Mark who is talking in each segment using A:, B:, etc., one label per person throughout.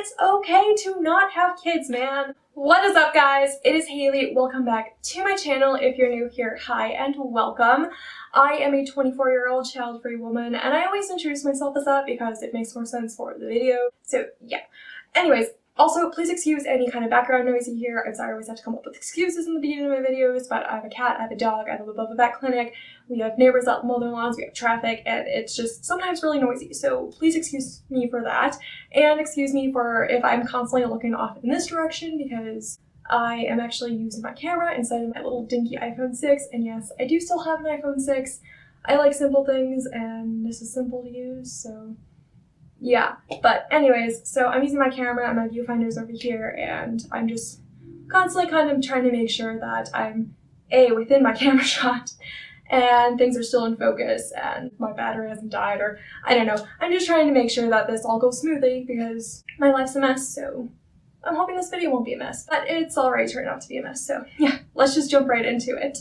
A: it's okay to not have kids, man. What is up, guys? It is Haley. Welcome back to my channel. If you're new here, hi and welcome. I am a 24-year-old child-free woman, and I always introduce myself as that because it makes more sense for the video. So yeah. Anyways, also, please excuse any kind of background noise you hear. I'm sorry I always have to come up with excuses in the beginning of my videos, but I have a cat, I have a dog, I live above a vet clinic, we have neighbors that mow their lawns, we have traffic, and it's just sometimes really noisy. So please excuse me for that, and excuse me for if I'm constantly looking off in this direction because I am actually using my camera instead of my little dinky iPhone 6, and yes, I do still have an iPhone 6. I like simple things, and this is simple to use, so yeah. But anyways, so I'm using my camera and my viewfinder's over here, and I'm just constantly kind of trying to make sure that I'm within my camera shot and things are still in focus and my battery hasn't died, or I don't know. I'm just trying to make sure that this all goes smoothly because my life's a mess, so I'm hoping this video won't be a mess, but it's already turned out to be a mess, so yeah, let's just jump right into it.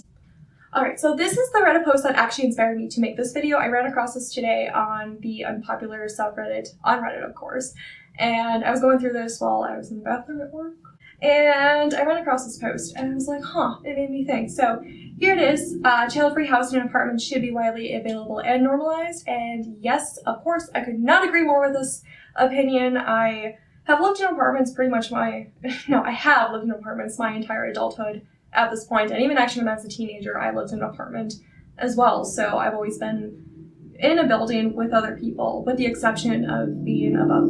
A: Alright, so this is the Reddit post that actually inspired me to make this video. I ran across this today on the Unpopular subreddit, on Reddit of course, and I was going through this while I was in the bathroom at work, and I ran across this post, and I was like, it made me think. So here it is, child-free housing and apartments should be widely available and normalized, and yes, of course, I could not agree more with this opinion. I have lived in apartments pretty much I have lived in apartments my entire adulthood at this point, and even actually when I was a teenager, I lived in an apartment as well, so I've always been in a building with other people, with the exception of being above,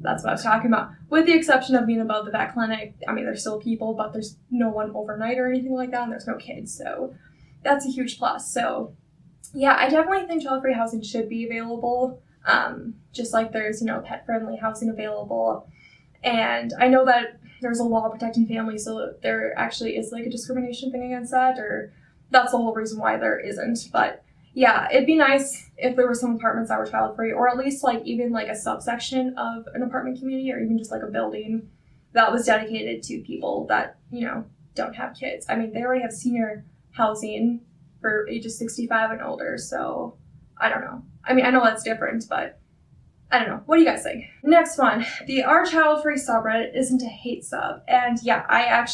A: that's what I was talking about, with the exception of being above the vet clinic. I mean, there's still people, but there's no one overnight or anything like that, and there's no kids, so that's a huge plus. So yeah, I definitely think child-free housing should be available, just like there's, pet-friendly housing available, and I know that there's a law protecting families, so there actually is like a discrimination thing against that, or that's the whole reason why there isn't. But yeah, it'd be nice if there were some apartments that were child-free, or at least like even like a subsection of an apartment community, or even just like a building that was dedicated to people that, don't have kids. I mean, they already have senior housing for ages 65 and older, so I don't know. I mean, I know that's different, but I don't know. What do you guys think? Next one. The Our Child Free subreddit isn't a hate sub. And yeah, I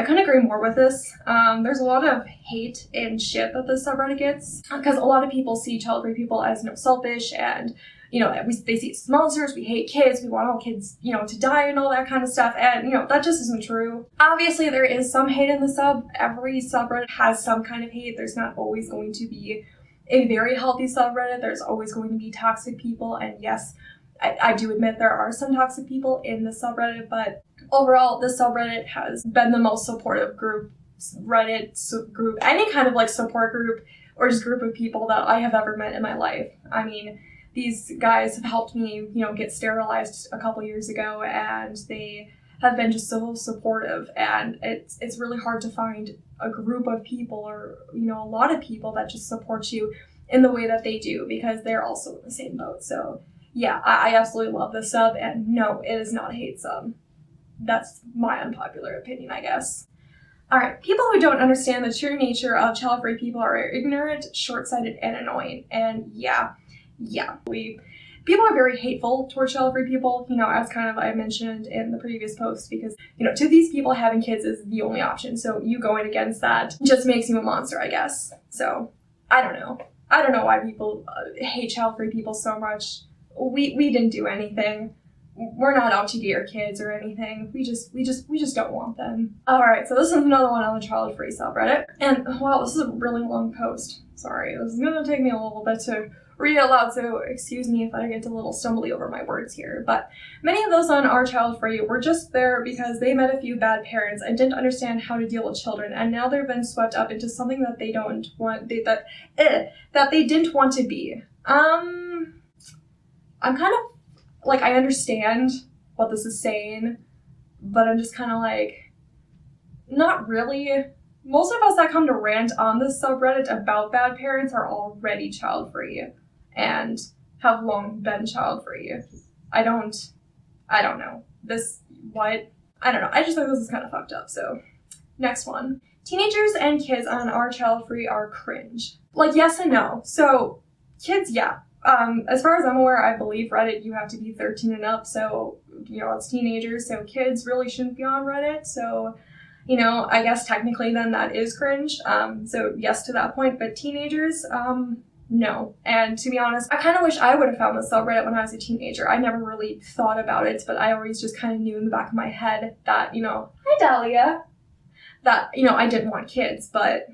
A: couldn't agree more with this. There's a lot of hate and shit that this subreddit gets, because a lot of people see child-free people as, selfish, and, they see us as monsters, we hate kids, we want all kids, to die and all that kind of stuff, and, that just isn't true. Obviously, there is some hate in the sub. Every subreddit has some kind of hate. There's not always going to be a very healthy subreddit. There's always going to be toxic people, and yes, I do admit there are some toxic people in the subreddit, but overall, this subreddit has been the most supportive group, group, any kind of like support group or just group of people that I have ever met in my life. I mean, these guys have helped me, get sterilized a couple years ago, and they have been just so supportive, and it's really hard to find a group of people, or a lot of people that just support you in the way that they do, because they're also in the same boat. So yeah, I absolutely love this sub, and no, it is not a hate sub. That's my unpopular opinion, I guess. Alright, people who don't understand the true nature of child-free people are ignorant, short-sighted, and annoying. And yeah, people are very hateful towards child-free people, as kind of I mentioned in the previous post, because, to these people, having kids is the only option. So you going against that just makes you a monster, I guess. So I don't know. I don't know why people hate child-free people so much. We didn't do anything. We're not out to get your kids or anything. We just don't want them. Alright, so this is another one on the child-free subreddit. And wow, this is a really long post. Sorry, this is gonna take me a little bit to read it out loud, so excuse me if I get a little stumbly over my words here. But many of those on Our Child Free were just there because they met a few bad parents and didn't understand how to deal with children, and now they've been swept up into something that they don't want, that they didn't want to be. I'm kind of like, I understand what this is saying, but I'm just kind of like, not really. Most of us that come to rant on this subreddit about bad parents are already child-free and have long been child-free. I don't know. I don't know. I just think this is kind of fucked up, so. Next one. Teenagers and kids on Our Child Free are cringe. Like, yes and no. So, kids, yeah, As far as I'm aware, I believe Reddit, you have to be 13 and up, so, it's teenagers, so kids really shouldn't be on Reddit, so, I guess technically then that is cringe, so yes to that point, but teenagers, no. And to be honest, I kind of wish I would have found this subreddit when I was a teenager. I never really thought about it, but I always just kind of knew in the back of my head that, hi Dahlia, that, I didn't want kids, but,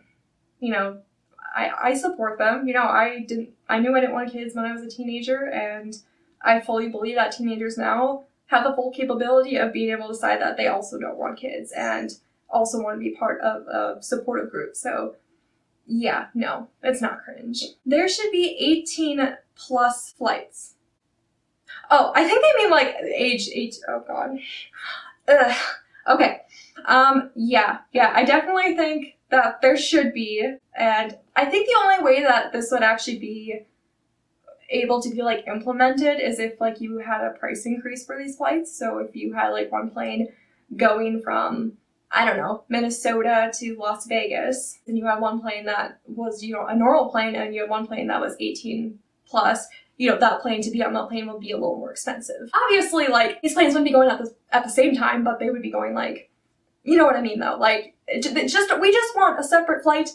A: I support them. I knew I didn't want kids when I was a teenager, and I fully believe that teenagers now have the full capability of being able to decide that they also don't want kids and also want to be part of a supportive group. So yeah, no, it's not cringe. There should be 18 plus flights. Oh, I think they mean like age 8. Oh god. Ugh. Okay. Yeah, I definitely think that there should be, and I think the only way that this would actually be able to be like implemented is if like you had a price increase for these flights. So if you had like one plane going from, I don't know, Minnesota to Las Vegas, and you had one plane that was, a normal plane, and you had one plane that was 18 plus, that plane, to be on that plane would be a little more expensive. Obviously, like, these planes wouldn't be going at the same time, but they would be going like, you know what I mean though, like, we just want a separate flight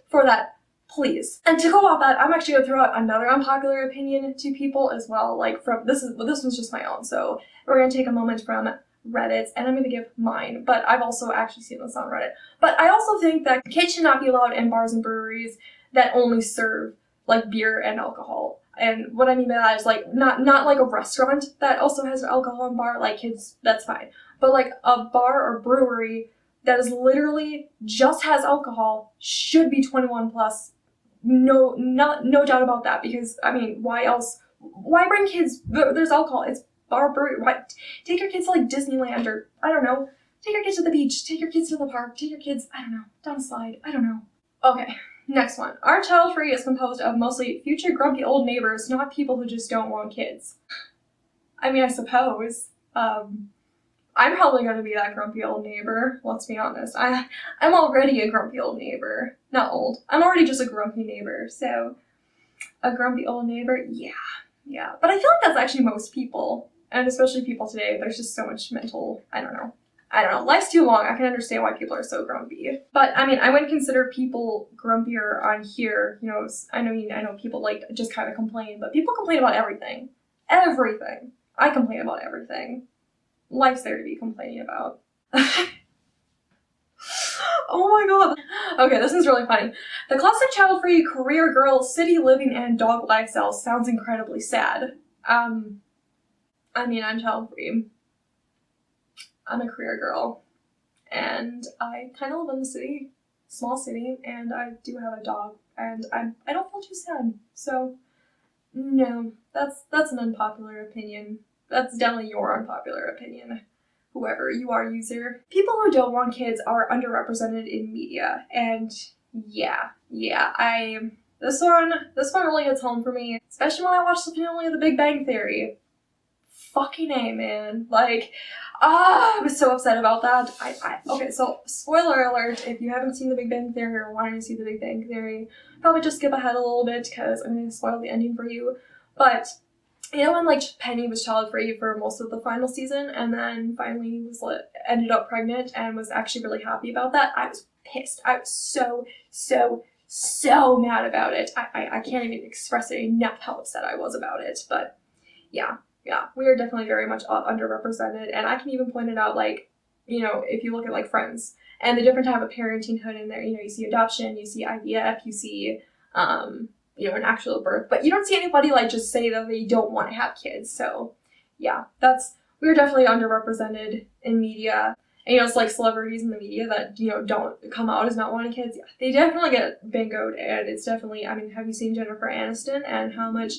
A: for that, please. And to go off that, I'm actually gonna throw out another unpopular opinion to people as well, like this one's just my own, so we're gonna take a moment from Reddit, and I'm gonna give mine, but I've also actually seen this on Reddit. But I also think that kids should not be allowed in bars and breweries that only serve like beer and alcohol. And what I mean by that is like not like a restaurant that also has alcohol in bar, like kids, that's fine. But like a bar or brewery that is literally just has alcohol should be 21 plus. No doubt about that, because I mean, why else? Why bring kids? There's alcohol. It's bar brewery. What? Take your kids to like Disneyland, or I don't know. Take your kids to the beach. Take your kids to the park. Take your kids, I don't know, down a slide. I don't know. Okay, next one. Our child free is composed of mostly future grumpy old neighbors, not people who just don't want kids. I mean, I suppose. I'm probably going to be that grumpy old neighbor, let's be honest. I'm already a grumpy old neighbor. Not old. I'm already just a grumpy neighbor, so a grumpy old neighbor, yeah. But I feel like that's actually most people, and especially people today. There's just so much mental, I don't know. Life's too long. I can understand why people are so grumpy. But, I mean, I wouldn't consider people grumpier on here. I know people, like, just kind of complain, but people complain about everything. Everything. I complain about everything. Life's there to be complaining about. Oh my god. Okay, this is really funny. The classic child-free career girl, city living, and dog lifestyle sounds incredibly sad. I mean, I'm child-free. I'm a career girl. And I kind of live in the city, small city, and I do have a dog, and I don't feel too sad. So, no, that's an unpopular opinion. That's definitely your unpopular opinion, whoever you are, user. People who don't want kids are underrepresented in media, and yeah, this one really hits home for me, especially when I watched the finale of The Big Bang Theory. Fucking A, man. Like, I was so upset about that. Okay, so spoiler alert, if you haven't seen The Big Bang Theory or wanting to see The Big Bang Theory, probably just skip ahead a little bit because I'm going to spoil the ending for you. But when like Penny was child-free for most of the final season, and then finally ended up pregnant and was actually really happy about that, I was pissed. I was so mad about it. I can't even express it enough how upset I was about it. But yeah, we are definitely very much underrepresented, and I can even point it out, like, if you look at like Friends and the different type of parentinghood in there, you see adoption, you see IVF, you see an actual birth, but you don't see anybody like just say that they don't want to have kids. So yeah, we're definitely underrepresented in media. And it's like celebrities in the media that don't come out as not wanting kids. Yeah, they definitely get bingoed, and it's definitely, I mean, have you seen Jennifer Aniston and how much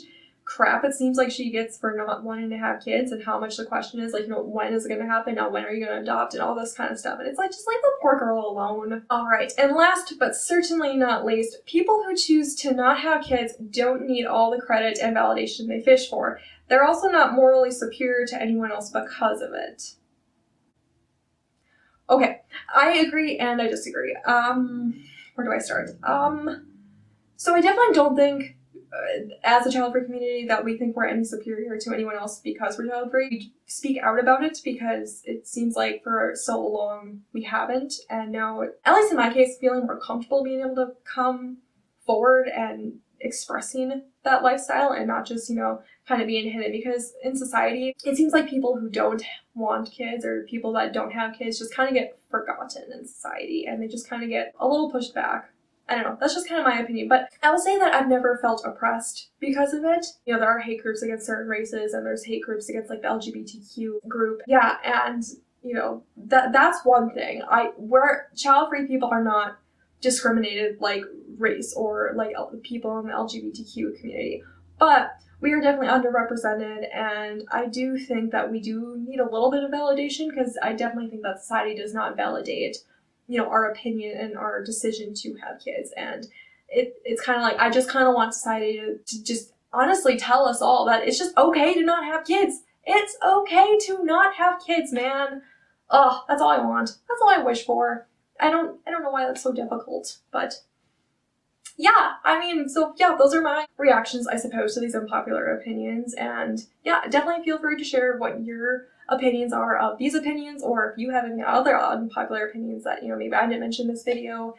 A: crap it seems like she gets for not wanting to have kids, and how much the question is like, when is it going to happen? Now, when are you going to adopt, and all this kind of stuff? And it's like, just leave the poor girl alone. All right, and last but certainly not least, people who choose to not have kids don't need all the credit and validation they fish for. They're also not morally superior to anyone else because of it. Okay, I agree and I disagree. Where do I start? So I definitely don't think as a child-free community that we think we're any superior to anyone else because we're child-free. We speak out about it because it seems like for so long we haven't, and now, at least in my case, feeling more comfortable being able to come forward and expressing that lifestyle and not just, you know, kind of being hidden, because in society it seems like people who don't want kids or people that don't have kids just kind of get forgotten in society, and they just kind of get a little pushed back. I don't know, that's just kind of my opinion, but I will say that I've never felt oppressed because of it. You know, there are hate groups against certain races, and there's hate groups against like the LGBTQ group. Yeah, and you know, that's one thing. Where child-free people are not discriminated like race or like people in the LGBTQ community, but we are definitely underrepresented, and I do think that we do need a little bit of validation, because I definitely think that society does not validate, you know, our opinion and our decision to have kids. And it's kind of like, I just kind of want society to just honestly tell us all that it's just okay to not have kids. It's okay to not have kids, man. Oh, that's all I want. That's all I wish for. I don't know why that's so difficult, but yeah, I mean, so yeah, those are my reactions, I suppose, to these unpopular opinions. And yeah, definitely feel free to share what your opinions are of these opinions, or if you have any other unpopular opinions that, you know, maybe I didn't mention in this video.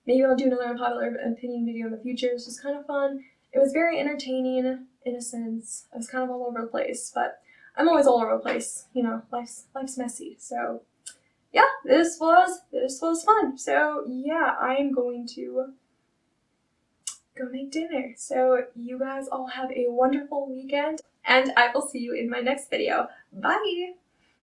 A: Maybe I'll do another unpopular opinion video in the future. It's just kind of fun. It was very entertaining in a sense. I was kind of all over the place, but I'm always all over the place. You know, life's messy. So yeah, this was fun. So yeah, I'm going to go make dinner. So you guys all have a wonderful weekend, and I will see you in my next video. Bye!